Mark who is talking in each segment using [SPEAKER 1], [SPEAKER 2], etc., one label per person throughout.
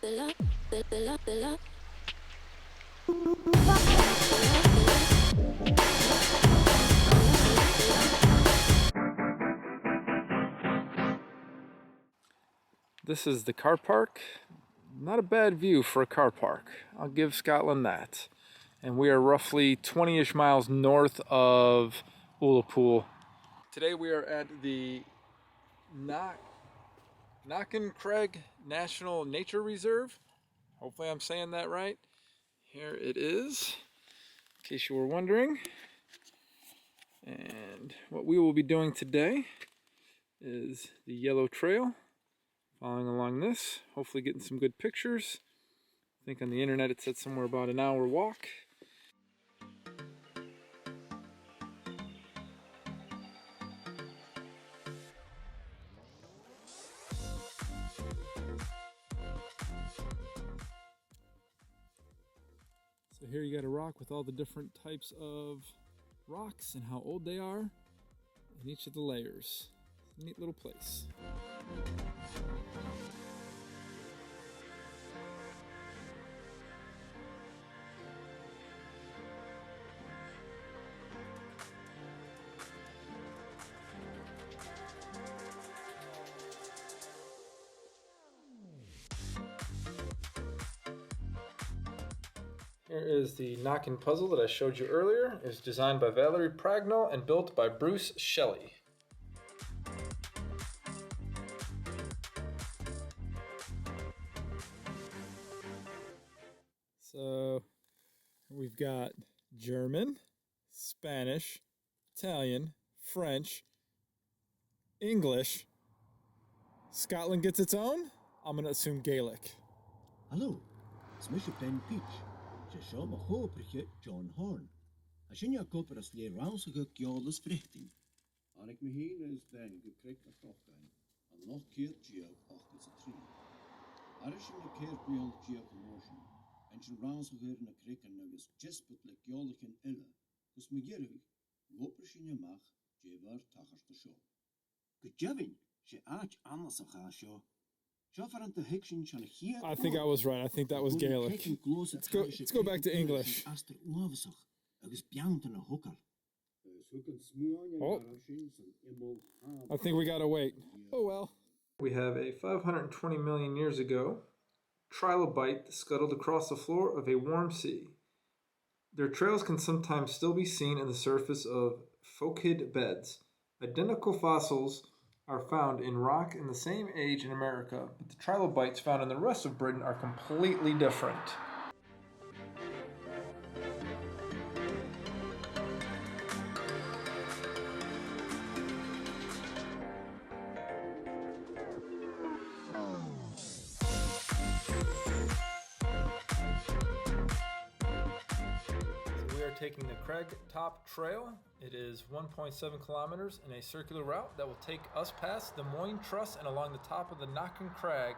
[SPEAKER 1] This is the car park. Not a bad view for a car park. I'll give Scotland that. And we are roughly 20-ish miles north of Ullapool. Today we are at the Knockan Crag National Nature Reserve. Hopefully I'm saying that right. Here it is, in case you were wondering. And what we will be doing today is the Yellow Trail. Following along this, hopefully getting some good pictures. I think on the internet it said somewhere about an hour walk. So here you got a rock with all the different types of rocks and how old they are in each of the layers. Neat little place. Here is the Knockan puzzle that I showed you earlier. It's designed by Valerie Pragnell and built by Bruce Shelley. So we've got German, Spanish, Italian, French, English. Scotland gets its own? I'm going to assume Gaelic.
[SPEAKER 2] Hallo, smisje Ben Peach. Je zou me hopen John Horn. Als je niet koper als leer rausige gjoles vrichting. Aan ik me heen is Ben gekrikt naar Knockan. En nog keert je op 83. Als je me keert bij ons je promotion. En je rausige naar krikken nuggets jespet le gjolig in ille. Dus me gerig, loper je mag, je waar tachers te show. Gejavin, je aach anders gaan show.
[SPEAKER 1] I think I was right. I think that was Gaelic. Let's go back to English. Oh, I think we gotta wait. Oh well. We have a 520 million years ago trilobite scuttled across the floor of a warm sea. Their trails can sometimes still be seen in the surface of folkid beds. Identical fossils are found in rock in the same age in America, but the trilobites found in the rest of Britain are completely different. Taking the Crag Top Trail. It is 1.7 kilometers in a circular route that will take us past the Moyne Truss and along the top of the Knockan Crag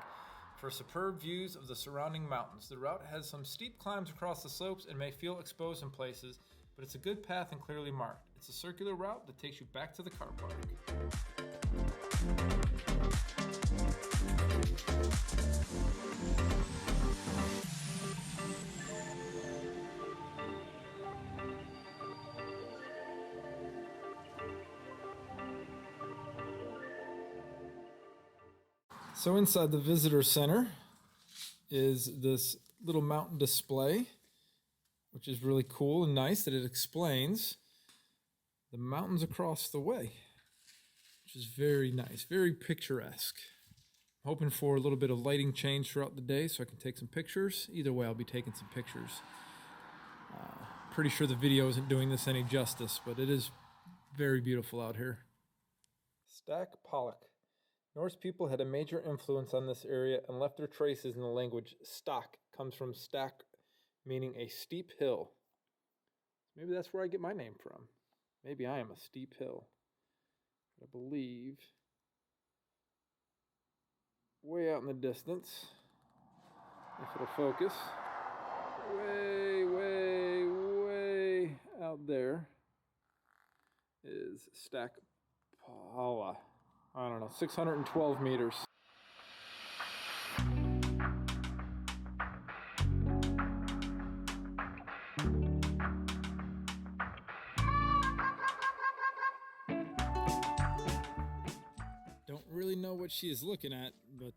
[SPEAKER 1] for superb views of the surrounding mountains. The route has some steep climbs across the slopes and may feel exposed in places, but it's a good path and clearly marked. It's a circular route that takes you back to the car park. So inside the visitor center is this little mountain display, which is really cool and nice that it explains the mountains across the way, which is very nice, very picturesque. I'm hoping for a little bit of lighting change throughout the day so I can take some pictures. Either way, I'll be taking some pictures. Pretty sure the video isn't doing this any justice, but it is very beautiful out here. Stack Pollock. Norse people had a major influence on this area and left their traces in the language. Stock comes from stack, meaning a steep hill. Maybe that's where I get my name from. Maybe I am a steep hill. I believe way out in the distance, if it'll focus, way out there is Stack Pala. I don't know, 612 meters. what she is looking at, but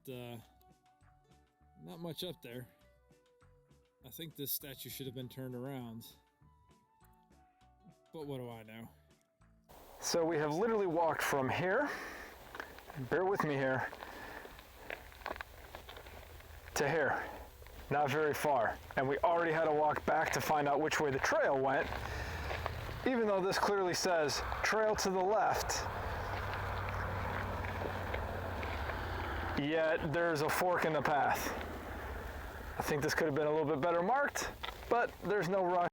[SPEAKER 1] not much up there. I think this statue should have been turned around. But what do I know? So we have literally walked from here, bear with me here, to here. Not very far. And we already had to walk back to find out which way the trail went, even though this clearly says trail to the left. Yet there's a fork in the path. I think this could have been a little bit better marked, but there's no rush.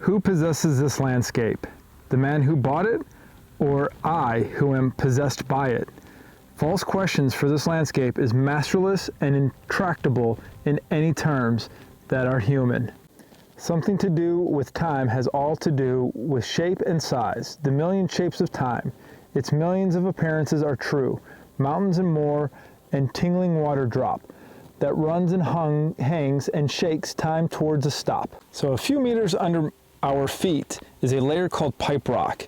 [SPEAKER 1] Who possesses this landscape? The man who bought it, or I who am possessed by it? False questions for this landscape is masterless and intractable in any terms that are human. Something to do with time has all to do with shape and size, the million shapes of time. Its millions of appearances are true, mountains and more, and tingling water drop that runs and hangs and shakes time towards a stop. So a few meters under our feet is a layer called pipe rock.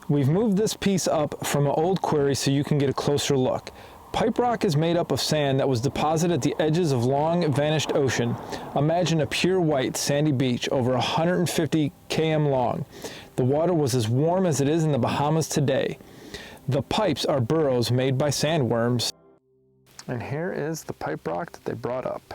[SPEAKER 1] We've moved this piece up from an old quarry so you can get a closer look. Pipe rock is made up of sand that was deposited at the edges of long vanished ocean. Imagine a pure white sandy beach over 150 km long. The water was as warm as it is in the Bahamas today. The pipes are burrows made by sandworms. And here is the pipe rock that they brought up.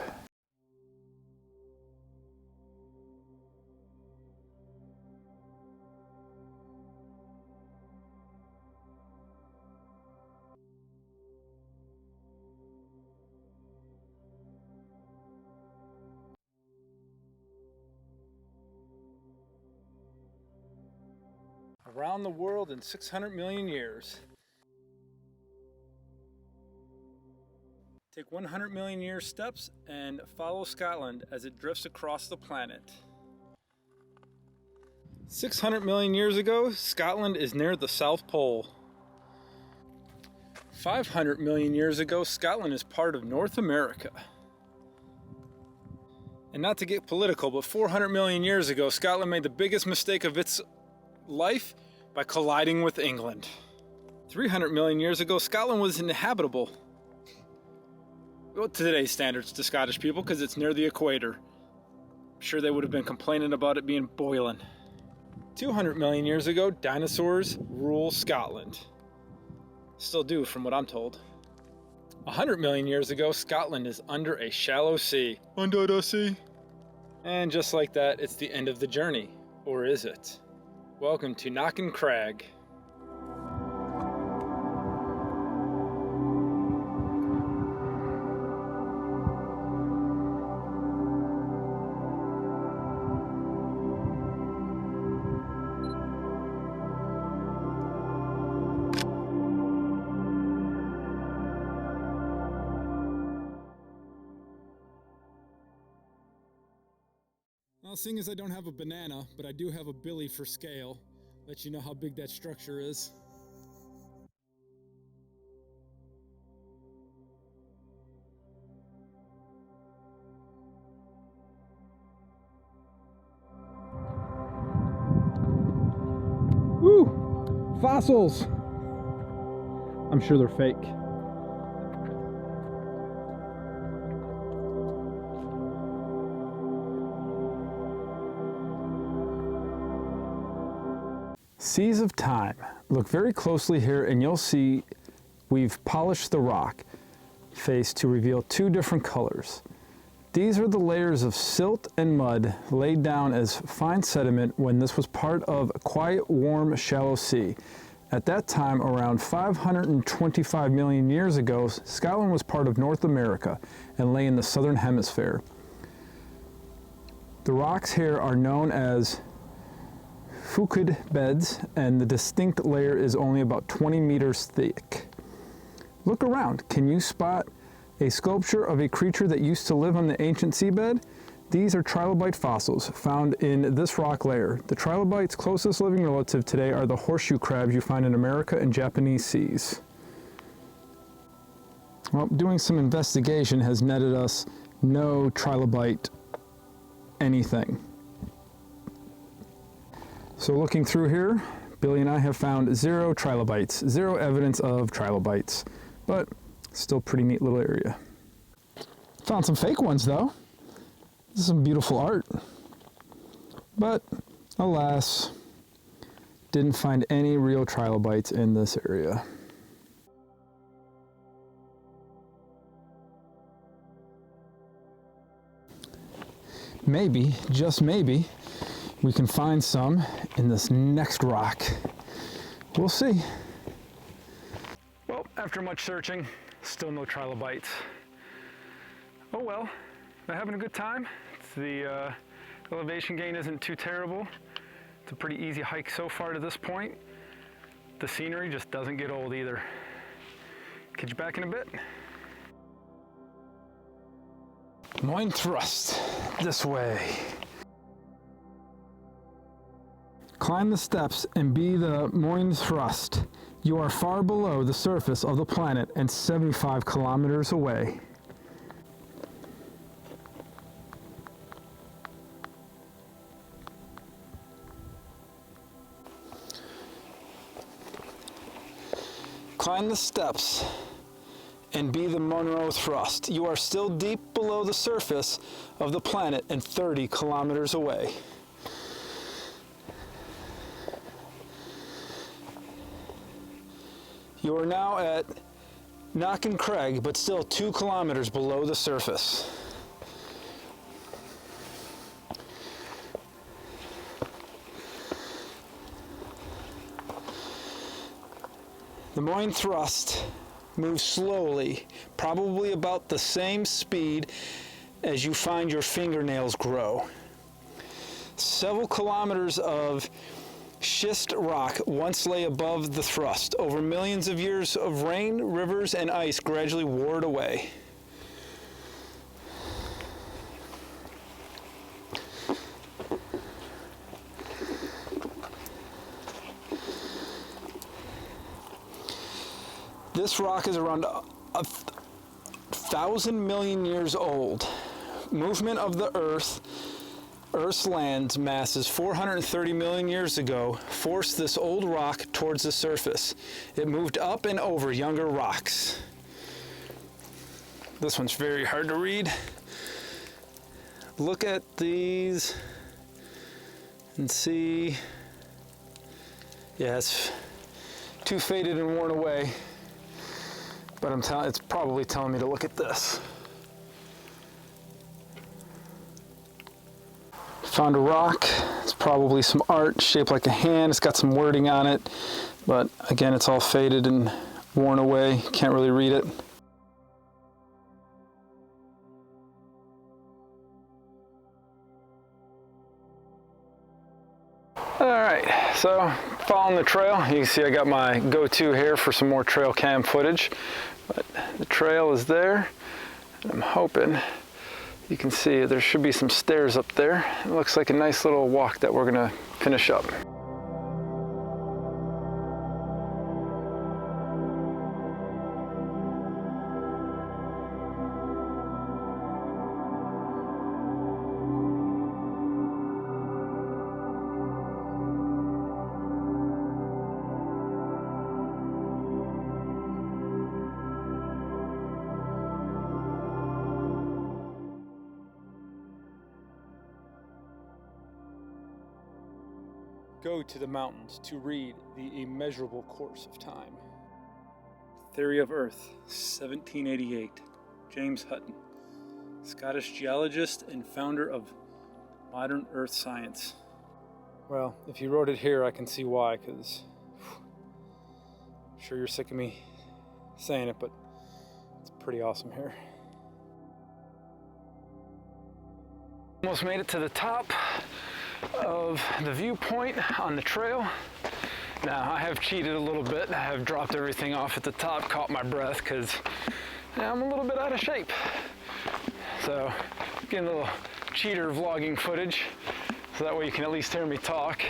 [SPEAKER 1] Around the world in 600 million years. Take 100 million year steps and follow Scotland as it drifts across the planet. 600 million years ago, Scotland is near the South Pole. 500 million years ago, Scotland is part of North America. And not to get political, but 400 million years ago, Scotland made the biggest mistake of its life by colliding with England. 300 million years ago, Scotland was inhabitable. Well, to today's standards to Scottish people, because it's near the equator. I'm sure they would have been complaining about it being boiling. 200 million years ago, dinosaurs rule Scotland. Still do, from what I'm told. 100 million years ago, Scotland is under a shallow sea. Under the sea. And just like that, it's the end of the journey. Or is it? Welcome to Knockan Crag. Well, seeing as I don't have a banana, but I do have a billy for scale, let you know how big that structure is. Woo! Fossils! I'm sure they're fake. Seas of time. Look very closely here and you'll see we've polished the rock face to reveal two different colors. These are the layers of silt and mud laid down as fine sediment when this was part of a quiet, warm, shallow sea. At that time, around 525 million years ago, Scotland was part of North America and lay in the southern hemisphere. The rocks here are known as Fucid beds, and the distinct layer is only about 20 meters thick. Look around. Can you spot
[SPEAKER 3] a sculpture of a creature that used to live on the ancient seabed. These are trilobite fossils found in this rock layer. The trilobite's closest living relative today are the horseshoe crabs you find in America and Japanese seas. Well, doing some investigation has netted us no trilobite anything. So looking through here, Billy and I have found 0 trilobites, 0 evidence of trilobites, but still pretty neat little area. Found some fake ones though. This is some beautiful art, but alas, didn't find any real trilobites in this area. Maybe, just maybe, we can find some in this next rock. We'll see. Well, after much searching, still no trilobites. Oh well, I'm having a good time. The elevation gain isn't too terrible. It's a pretty easy hike so far to this point. The scenery just doesn't get old either. Catch you back in a bit. Moin thrust, this way. Climb the steps and be the Moin thrust. You are far below the surface of the planet and 75 kilometers away. Climb the steps and be the Monroe thrust. You are still deep below the surface of the planet and 30 kilometers away. You are now at Knockan Crag, but still 2 kilometers below the surface. The Moin thrust moves slowly, probably about the same speed as you find your fingernails grow. Several kilometers of schist rock once lay above the thrust. Over millions of years of rain, rivers, and ice gradually wore it away. This rock is around 1,000 million years old. Movement of the Earth's land masses 430 million years ago forced this old rock towards the surface. It moved up and over younger rocks. This one's very hard to read. Look at these and see. Yeah, it's too faded and worn away. But it's probably telling me to look at this. Found a rock. It's probably some art shaped like a hand. It's got some wording on it, but again, it's all faded and worn away. Can't really read it. All right, so following the trail, you can see I got my go-to here for some more trail cam footage. But the trail is there, and I'm hoping you can see there should be some stairs up there. It looks like a nice little walk that we're gonna finish up. Go to the mountains to read the immeasurable course of time. Theory of Earth, 1788. James Hutton, Scottish geologist and founder of modern earth science. Well, if you wrote it here, I can see why, because I'm sure you're sick of me saying it, but it's pretty awesome here. Almost made it to the top of the viewpoint on the trail. Now, I have cheated a little bit. I have dropped everything off at the top, caught my breath, because I'm a little bit out of shape. So, getting a little cheater vlogging footage, so that way you can at least hear me talk.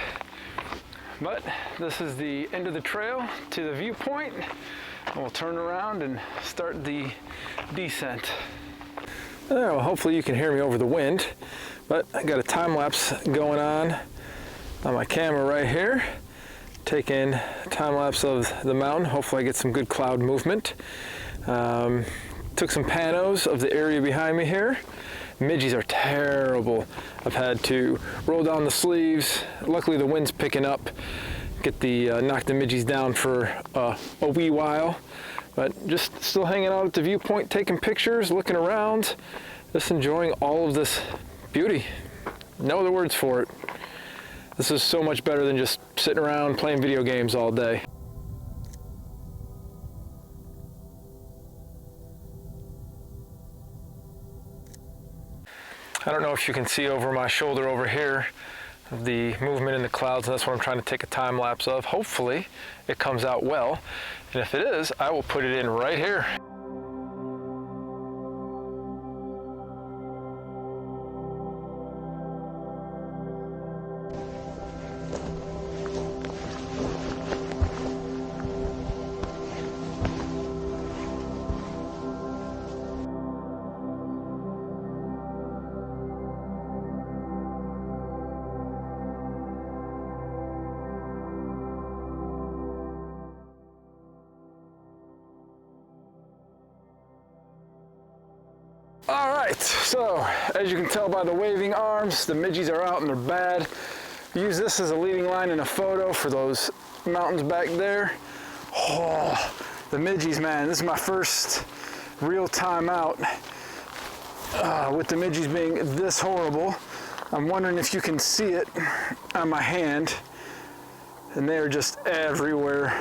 [SPEAKER 3] But this is the end of the trail to the viewpoint, and we'll turn around and start the descent. Well, hopefully you can hear me over the wind, but I got a time lapse going on my camera right here, taking a time lapse of the mountain. Hopefully I get some good cloud movement. Took some panos of the area behind me here. Midges are terrible. I've had to roll down the sleeves. Luckily the wind's picking up. Get the knock the midges down for a wee while. But just still hanging out at the viewpoint, taking pictures, looking around, just enjoying all of this beauty. No other words for it. This is so much better than just sitting around playing video games all day. I don't know if you can see over my shoulder over here the movement in the clouds, and that's what I'm trying to take a time lapse of. Hopefully it comes out well, and if it is, I will put it in right here. All right, so as you can tell by the waving arms, the midges are out and they're bad. Use this as a leading line in a photo for those mountains back there. Oh, the midges, man, this is my first real time out with the midges being this horrible. I'm wondering if you can see it on my hand, and they are just everywhere.